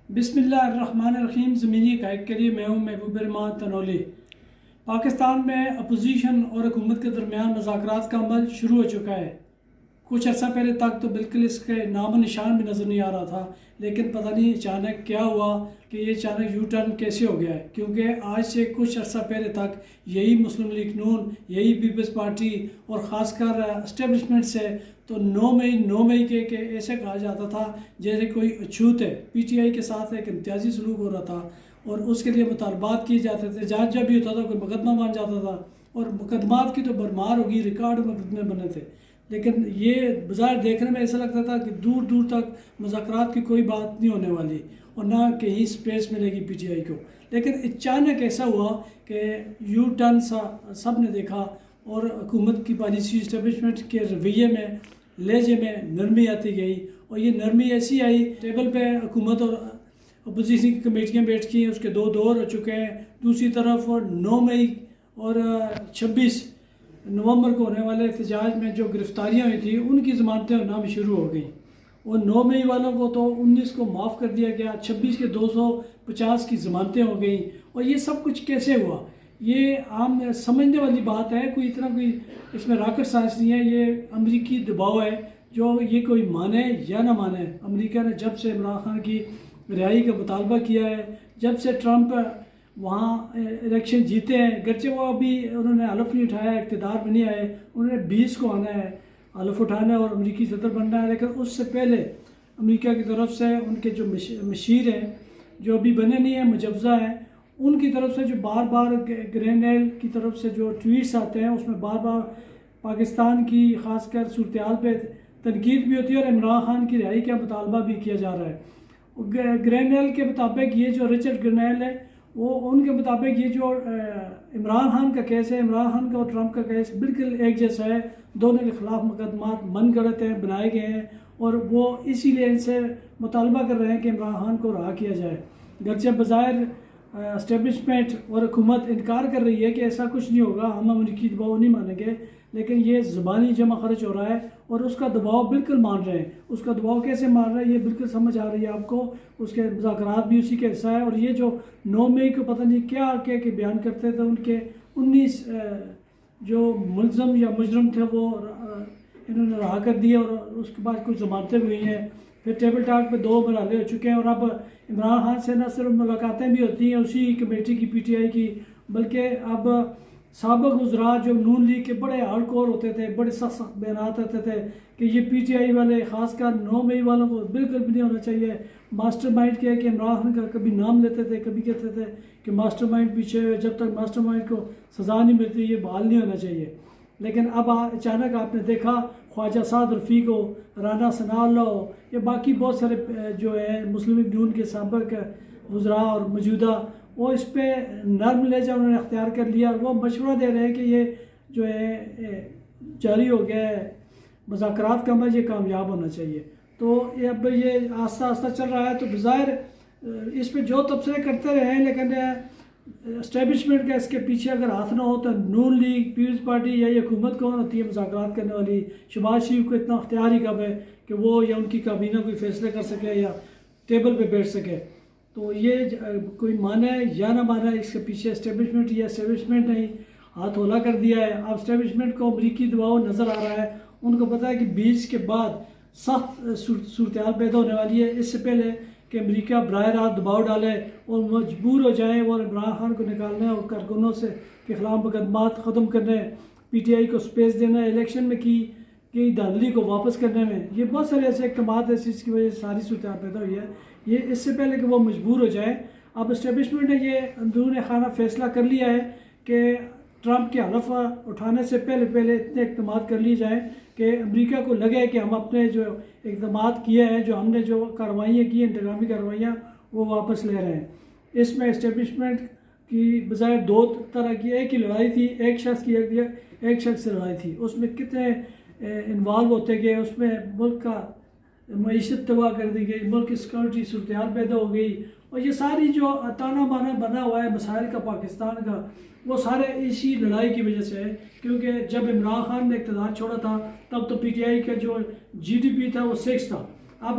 बिस्मिल्लाहिर्रहमानिर्रहीम। ज़मीनी कायद के लिए मैं हूँ महबूब रहमान तनौली। पाकिस्तान में अपोजिशन और हुकूमत के दरमियान मुज़ाकरात का अमल शुरू हो चुका है। कुछ अर्सा पहले तक तो बिल्कुल इसके नामो निशान भी नज़र नहीं आ रहा था, लेकिन पता नहीं अचानक क्या हुआ कि ये अचानक यू टर्न कैसे हो गया है। क्योंकि आज से कुछ अर्सा पहले तक यही मुस्लिम लीग नून, यही पीपल्स पार्टी और ख़ासकर इस्टेब्लिशमेंट से तो 9 मई के ऐसे कहा जाता था जैसे कोई अछूत है। PTI के साथ एक इम्तियाजी सलूक हो रहा था और उसके लिए मुतालबात किए जाते थे। जहाँ जब भी होता था कोई मुकदमा बन जाता था और मुकदमात की तो भरमार होगी, रिकॉर्ड मुकदमे बने थे। लेकिन ये बाज़ार देखने में ऐसा लगता था कि दूर दूर तक मुज़ाकरात की कोई बात नहीं होने वाली और ना कहीं स्पेस मिलेगी PTI को। लेकिन अचानक ऐसा हुआ कि यू टर्न सा सब ने देखा और हुकूमत की पॉलिसी, इस्टेब्लिशमेंट के रवैये में, लहजे में नरमी आती गई। और ये नरमी ऐसी आई, टेबल पे हुकूमत और अपोजिशन की कमेटियाँ बैठी हैं, उसके 2 दौर हो चुके हैं। दूसरी तरफ 9 मई और 26 नवंबर को होने वाले एहतजाज में जो गिरफ्तारियाँ हुई थी उनकी ज़मानतें होना भी शुरू हो गई। और 9 मई वालों को तो 19 को माफ़ कर दिया गया, 26 के 250 की ज़मानतें हो गई। और ये सब कुछ कैसे हुआ, ये आम समझने वाली बात है। कोई इतना कोई इसमें रॉकेट साइंस नहीं है। ये अमेरिकी दबाव है, जो ये कोई माने या ना माने। अमेरिका ने जब से इमरान खान की रिहाई का मुतालबा किया है, जब से ट्रंप वहाँ इलेक्शन जीते हैं, गर्चे वो अभी उन्होंने हलफ नहीं उठाया, इक़्तिदार में नहीं आए, उन्होंने 20 को आना है, हलफ उठाना है और अमेरिकी सदर बनना है। लेकिन उससे पहले अमेरिका की तरफ से उनके जो मशीर हैं, जो अभी बने नहीं हैं, मुजव्ज़ा हैं, उनकी तरफ से जो बार बार ग्रेनेल की तरफ से जो ट्वीट्स आते हैं, उसमें बार बार पाकिस्तान की ख़ासकर सूरत हाल पर तनकीद भी होती है और इमरान खान की रिहाई का मुतालबा भी किया जा रहा है। ग्रेनेल के मुताबिक ये जो रिचर्ड ग्रेनेल है, वो उनके मुताबिक ये जो इमरान खान का केस है, इमरान खान का और ट्रंप का केस बिल्कुल एक जैसा है। दोनों के ख़िलाफ़ मुकदमात मन गढ़त हैं, बनाए गए हैं और वो इसीलिए इनसे मुतालबा कर रहे हैं कि इमरान खान को रहा किया जाए। गर्चे बज़ाहिर इस्टेब्लिशमेंट और हुकूमत इनकार कर रही है कि ऐसा कुछ नहीं होगा, हम अमरीकी दबाव नहीं मानेंगे, लेकिन ये ज़बानी जमा खर्च हो रहा है और उसका दबाव बिल्कुल मान रहे हैं। उसका दबाव कैसे मान रहे हैं ये बिल्कुल समझ आ रही है आपको। उसके मुज़ाकरात भी उसी का हिस्सा है। और ये जो 9 मई को पता नहीं क्या क्या के बयान करते थे, उनके 19 जो मुलज़म या मुजरम थे वो इन्होंने रहा कर दिए और उसके बाद कुछ ज़मानतें भी हुई हैं। फिर टेबल टॉक पे 2 मरहले हो चुके हैं और अब इमरान खान से न सिर्फ मुलाकातें भी होती हैं उसी कमेटी की, PTI की, बल्कि अब साबिक़ गुजरा जो नून लीग के बड़े हार्डकोर होते थे, बड़े सख्त बयान आते थे कि ये PTI वाले, ख़ासकर 9 मई वालों को बिल्कुल भी नहीं होना चाहिए। मास्टरमाइंड क्या है कि इमरान खान का कभी नाम लेते थे, कभी कहते थे कि मास्टरमाइंड पीछे, जब तक मास्टरमाइंड को सज़ा नहीं मिलती ये बहाल नहीं होना चाहिए। लेकिन अब अचानक आपने देखा ख्वाजा साद रफ़ीक हो, राना सनाउल्लाह हो, या बाकी बहुत सारे जो है मुस्लिम लीग नून के साबिक़ वज़रा और मौजूदा, वो इस पर नर्म लहजा उन्होंने अख्तियार कर लिया। वो मशवरा दे रहे हैं कि ये जो है जारी हो गया है मुज़ाकरात का अमल, ये कामयाब होना चाहिए। तो ये अब ये आस्ता आस्ता चल रहा है। तो बज़ाहिर इस पर जो तबसरे करते रहे हैं, लेकिन इस्टेब्लिशमेंट का इसके पीछे अगर हाथ ना हो तो नून लीग, पीपल्स पार्टी या ये हुकूमत कौन होती है मुज़ाकरात करने वाली? शहबाज शरीफ को इतना अख्तियार ही कब है कि वो या उनकी काबीना कोई फैसले कर सके या टेबल पे बैठ सके? तो ये कोई माने या ना माने, इसके पीछे इस्टेब्लिशमेंट या इस्टेब्लिशमेंट ने हाथ होला कर दिया है। अब इस्टेब्लिशमेंट को अमरीकी दबाव नज़र आ रहा है। उनको पता है कि 20 के बाद सख्त सूरत हाल पैदा होने वाली है। इससे पहले कि अमेरिका बराह रास्त दबाव डाले और मजबूर हो जाए और इमरान खान को निकालने और कारकुनों से के ख़िलाफ़ मुकदमात ख़त्म करने, PTI को स्पेस देना, इलेक्शन में की धांधली को वापस करने में, ये बहुत सारे ऐसे इक़दामात है जिसकी वजह से सारी सूरत हाल पैदा हुई है। ये इससे पहले कि वो मजबूर हो जाए, अब इस्टेब्लिशमेंट ने ये अंदरून खाना फ़ैसला कर लिया है कि ट्रंप के हलफ उठाने से पहले इतने इक़दामात कर लिए जाएँ कि अमेरिका को लगे कि हम अपने जो इक़दामात किए हैं, जो हमने जो कार्रवाइयाँ की, इंतकामी कार्रवाइयाँ, वो वापस ले रहे हैं। इसमें इस्टेब्लिशमेंट की बजाय 2 तरह की एक ही लड़ाई थी, एक शख्स से लड़ाई थी। उसमें कितने इन्वॉल्व होते गए, उसमें मुल्क का मईशत तबाह कर दी गई, मुल्क की सिक्योरिटी सूरत हाल पैदा हो गई। और ये सारी जो ताना बाना बना हुआ है मसाइल का पाकिस्तान का, वो सारे इसी लड़ाई की वजह से है। क्योंकि जब इमरान खान ने इक़्तिदार छोड़ा था तब तो PTI का जो GDP था वो 6 था। अब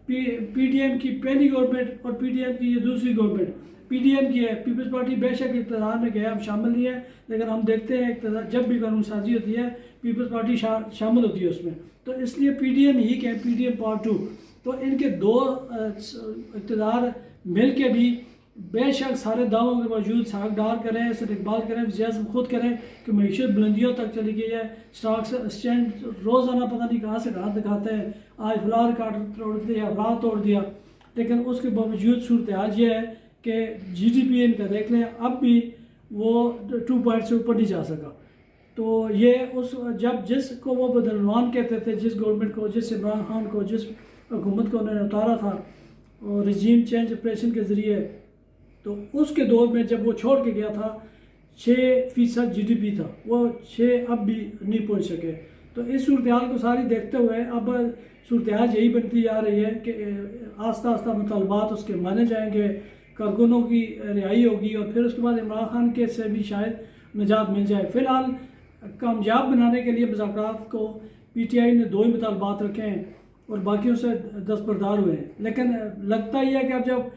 PDM की पहली गवर्नमेंट और PDM की ये दूसरी गवर्नमेंट। PDM की है, पीपल्स पार्टी बेशक इक़्तिदार में गया, हम शामिल नहीं है, लेकिन हम देखते हैं इक़्तिदार जब भी कानून साजी होती है पीपल्स पार्टी शामिल होती है उसमें, तो इसलिए PDM ही क्या है, PDM पार्ट 2। तो इनके दो इक़्तिदार मिल के भी बेशक सारे दावों के बावजूद साग डार करें, सिर्फ इकबाल करें, वज़ीर खुद करें कि मीशत बुलंदियों तक चली गई है, स्टॉक स्टैंड रोज़ाना पता नहीं कहाँ से कहाँ दिखाते हैं, आज फलां रिकॉर्ड तोड़ दिया, फलां तोड़ दिया, लेकिन उसके बावजूद सूरत हाल ये है कि GDP इनका देख लें अब भी वो 2 पॉइंट से ऊपर नहीं जा सका। तो ये उस जब जिसको वो बदलवान कहते थे, जिस गवर्नमेंट को, जिस इमरान खान को, जिस हुकूमत को उन्होंने उतारा था और रिजीम चेंज ऑपरेशन के ज़रिए, तो उसके दौर में जब वो छोड़ के गया था 6% GDP था, वो 6 अब भी नहीं पहुंच सके। तो इस सूरत हाल को सारी देखते हुए अब सूरत हाल यही बनती जा रही है कि आस्ता आस्ता मुतालबात उसके माने जाएंगे, कारकुनों की रिहाई होगी और फिर उसके बाद इमरान खान के से भी शायद निजात मिल जाए। फ़िलहाल कामयाब बनाने के लिए मुज़ाकरात को PTI ने 2 ही मुतालबात रखे हैं और बाकियों से दस्तबरदार हुए हैं, लेकिन लगता ही है कि अब जब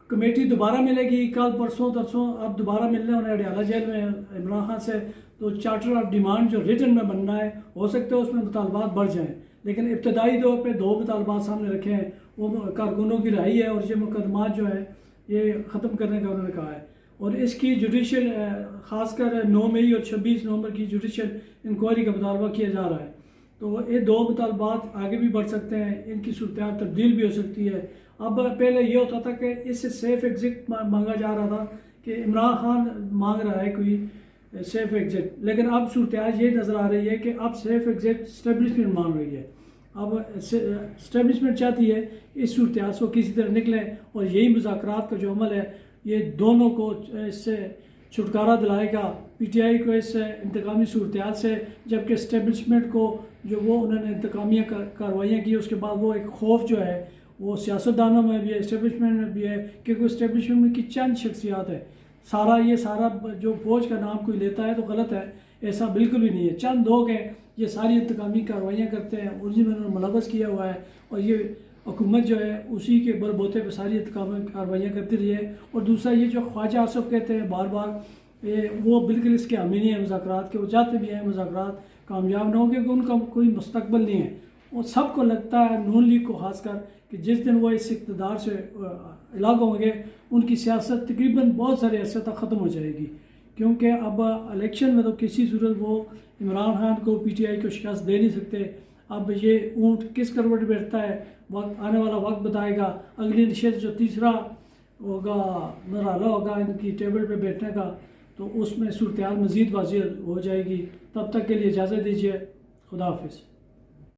कमेटी दोबारा मिलेगी, कल परसों तरसों अब दोबारा मिलने उन्हें अडयाला जेल में इमरान खान से, तो चार्टर ऑफ डिमांड जो रिटन में बनना है, हो सकता है उसमें मुतालबात बढ़ जाएँ, लेकिन इब्तदाई तौर पे 2 मुतालबात सामने रखे हैं, वो कारकुनों की रिहाई है और ये मुकदमात जो है ये ख़त्म करने का उन्होंने कहा है। और इसकी जुडिशल ख़ासकर 9 मई और 26 नवंबर की जुडिशल इंक्वायरी का मुतालबा किया जा रहा है। तो ये 2 मुतालबात आगे भी बढ़ सकते हैं, इनकी सूरत तब्दील भी हो सकती है। अब पहले ये होता था कि इससे सेफ एग्जिट मांगा जा रहा था कि इमरान खान मांग रहा है कोई सेफ एग्जिट, लेकिन अब सूरत ये नज़र आ रही है कि अब सेफ एग्जिट स्टेब्लिशमेंट मांग रही है। अब स्टेब्लिशमेंट चाहती है इस सूरत से किसी तरह निकले और यही मुज़ाकरात का जो अमल है ये दोनों को इससे छुटकारा दिलाएगा, PTI को इस इंतकामी सूरत से, जबकि इस्टेब्लिशमेंट को जो वो उन्होंने इंतकामी कार्रवाइयाँ की उसके बाद वो एक खौफ जो है वो सियासतदानों में भी है, इस्टेब्लिशमेंट में भी है, क्योंकि इस्टेब्लिशमेंट की चंद शख्सियात है, ये सारा जो फौज का नाम कोई लेता है तो गलत है, ऐसा बिल्कुल भी नहीं है, चंद लोग हैं ये सारी इंतकामी कार्रवाइयाँ करते हैं, उन्हीं में उन्होंने मुलव्वस किया हुआ है और ये हुकूमत जो है उसी के बलबूते पर सारी इंतकामी कार्रवाइयाँ करती रही है। और दूसरा ये जो ख्वाजा आसफ कहते हैं बार बार ये वो बिल्कुल इसके हामी नहीं है मुज़ाकरात के, वो चाहते भी हैं मुज़ाकरात कामयाब ना हो क्योंकि उनका कोई मुस्तकबिल नहीं है। और सबको लगता है नून लीग को खासकर कि जिस दिन वो इस इक़्तिदार से अलग होंगे उनकी सियासत तकरीबन बहुत सारे अरसे तक ख़त्म हो जाएगी, क्योंकि अब इलेक्शन में तो किसी सूरत वो इमरान खान को PTI को शिकस्त दे नहीं सकते। अब ये ऊँट किस करवट बैठता है वक्त आने वाला वक्त बताएगा। अगली नशिस्त जो तीसरा होगा मरहला होगा इनकी टेबल पे बैठने का, तो उसमें सूरत हाल मज़ीद वाज़ेह हो जाएगी। तब तक के लिए इजाज़त दीजिए, खुदा हाफिज़।